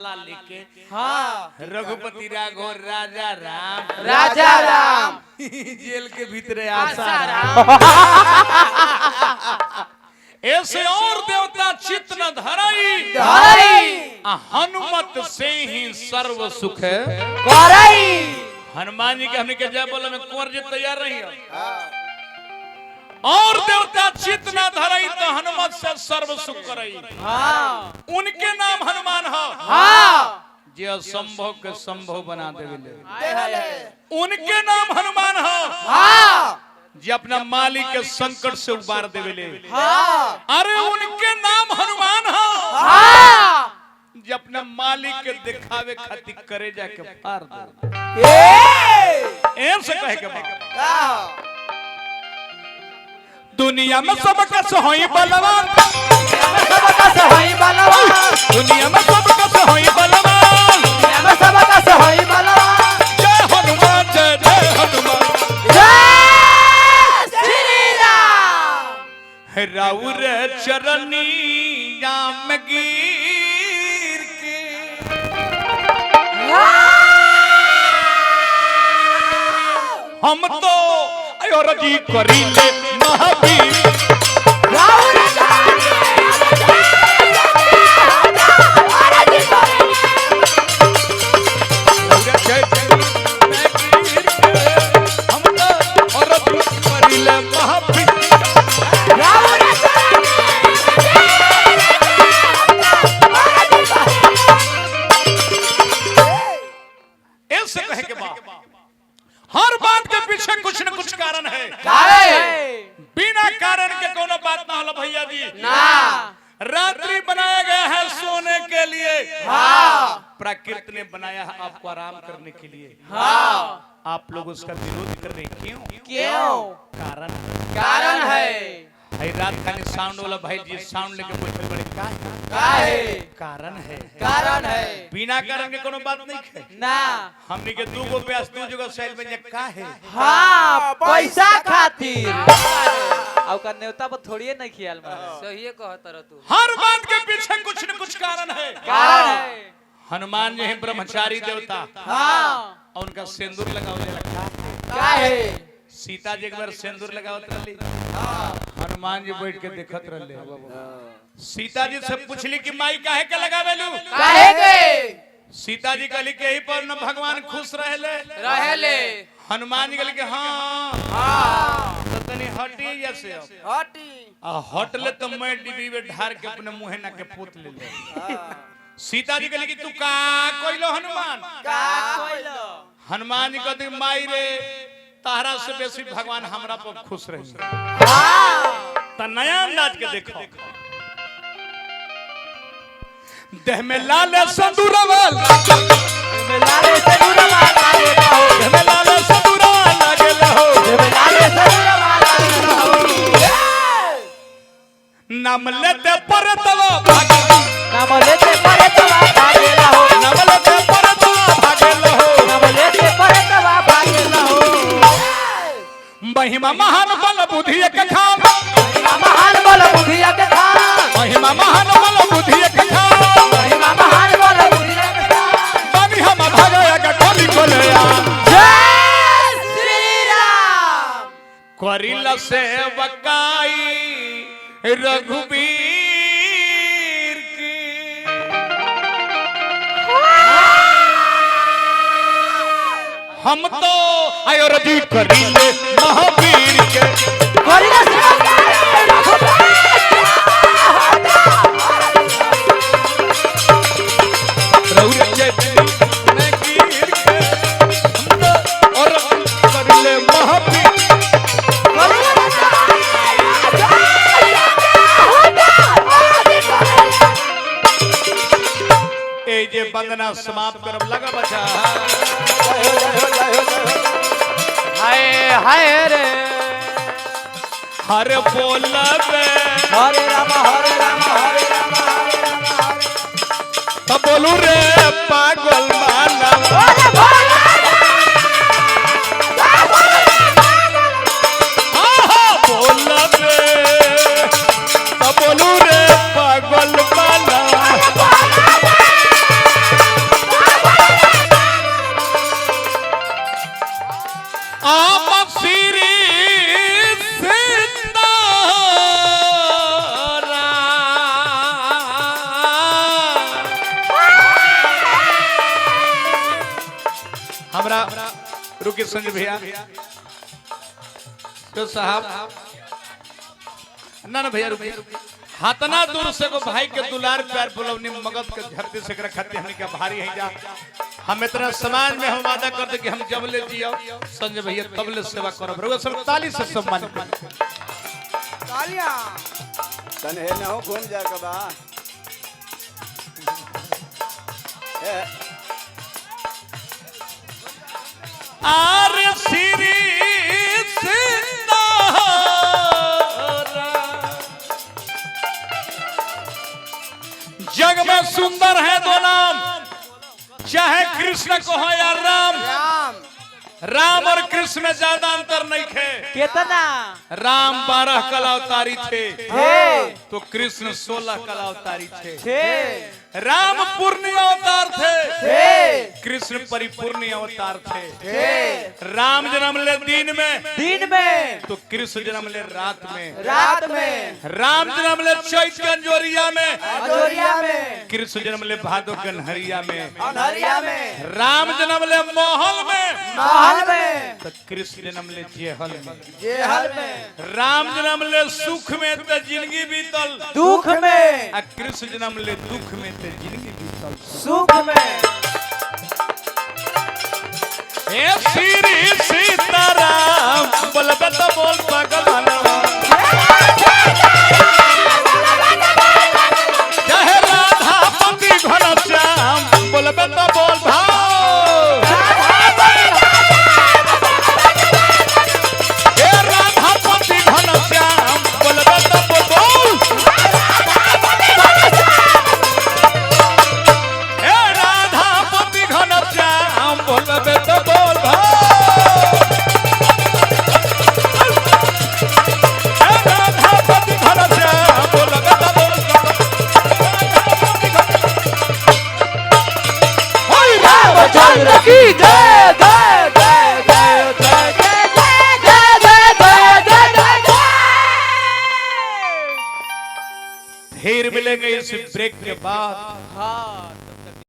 लेके हाँ रघुपति राघव राजा राम जेल के भीतरे आसाराम ऐसे और देवता चित्त न धरई हनुमत से ही सर्व सुख हनुमान जी के हमने के जय बोला में कुंवर जी तैयार रही है और देवता चित्त न धरई तो हनुमत से सर्व सुख करई। उनके नाम हनुमान हो जे असंभव के संभव बना देवेले। उनके नाम हनुमान हो जे अपना मालिक के संकट से उबार देवेले। अरे उनके नाम हनुमान हो जे अपना मालिक के दिखावे खातिर करे जाके फाड़ दे। ऐसे कहे के बात दुनिया में सबका सहोई बलवान दुनिया में सबका सहोई बलवान जय हनुमान जय जय हनुमान जय श्री राम। राउर चरनिया में गिर के हम तो अयोरजी करीले महावीर हर बात के पीछे कुछ न कुछ कारण है। बिना कारण के कोनो बात ना होला भैया जी। रात्रि बनाया गया है सोने के लिए। प्रकृति ने बनाया है आपको आराम करने के लिए। आप लोग उसका विरोध कर रहे क्यों? कारण है रात खाली साउंड वाला भाई जी साउंड लेके बैठे बड़े कारण है बिना कारण के कोनो बात नहीं है ना। हमनी के दू गो प्यास दू जगह सेल में का है पैसा खातिर और का नेवता पर थोड़िए नहीं ख्याल में सही कहत रह तू। हर बात के पीछे कुछ न कुछ कारण है। हनुमान जी हैं ब्रह्मचारी देवता और उनका सिंदूर लगावले रखा है। सीता जी एक बार सिंदूर लगावत रहली हनुमान जी बैठ के देखत रहले। सीता जी से पूछली कि माई काहे के लगावेलू? सीता जी कहली कि यही पर न भगवान खुश रहेले। हनुमान जी कहली कि हाँ तो तनी हटी जैसे हटले तो मैं डिब्बी में ढार के अपने मुंह ना के पोत ले ले। सीता जी कहली कि तू का कोइलो हनुमान? हनुमान जी कहते माई रे तारा से बेसी भगवान हमरा पर खुश रही। त नया अंदाज के देखो देह में लाल संदूरवा नाम लेते परतवा महिमा महान बल बुद्धि एक खान महिमा महान बल बुद्धि एक खान बनी हम भगया का खोली खोलया जय श्री राम। करिल सेवकाई रघुबीर की हम तो अयोरजी करिले महावीर के और करिले महावीर ए जे वंदना समाप्त करब लगा बचा हाय रे हर बोलबे हरे राम हरे राम हरे राम हरे राम तब बोलू रे पागल माला बोलबे तब बोलू रे पागल माला हमरा रुके संजय भैया तो साहब ना भैया रुके हाथना दूर से को भाई के दुलार प्यार बुलवनी मगध के धरती से खाते हमने क्या भारी है जा हम इतना समाज में हम वादा करते कि हम जब ले जियो संजय भैया तब ले सेवा करब रउआ सब ताली से सम्मान कर तालियां तने न हो घूम जा के बा आर श्री जग में सुंदर है दो नाम चाहे कृष्ण को हो या राम राम और कृष्ण में ज्यादा अंतर नहीं थे कितना राम 12 कला अवतारी थे तो कृष्ण 16 कला अवतारी थे राम पूर्ण अवतार थे कृष्ण परिपूर्ण अवतार थे राम जन्म ले दिन में तो कृष्ण जन्म ले रात में राम जन्म ले चैत के अंजोरिया में कृष्ण जन्म ले भादो के अन्हरिया में राम जन्म ले महल में तो कृष्ण जन्म ले जेहल में राम जन्म ले सुख में तो जिंदगी बीतल दुख में आ कृष्ण जन्म ले दुख में तो जिंदगी बीतल सुख में हे श्री सीताराम बोलबे तो बोल पागल मनवा चाहे राधा पति घनश्याम बोलबे तो बोल भाव हे राधा पति घनश्याम बोलबे तो बोल हे राधा पति घनश्याम बोलबे तो बोल भाव हे राधा पति घनश्याम बोलबे तो बोल होय रामचंद्र की जय जय जय जय जय जय जय जय जय जय जय फिर मिलेंगे इस ब्रेक के बाद हाँ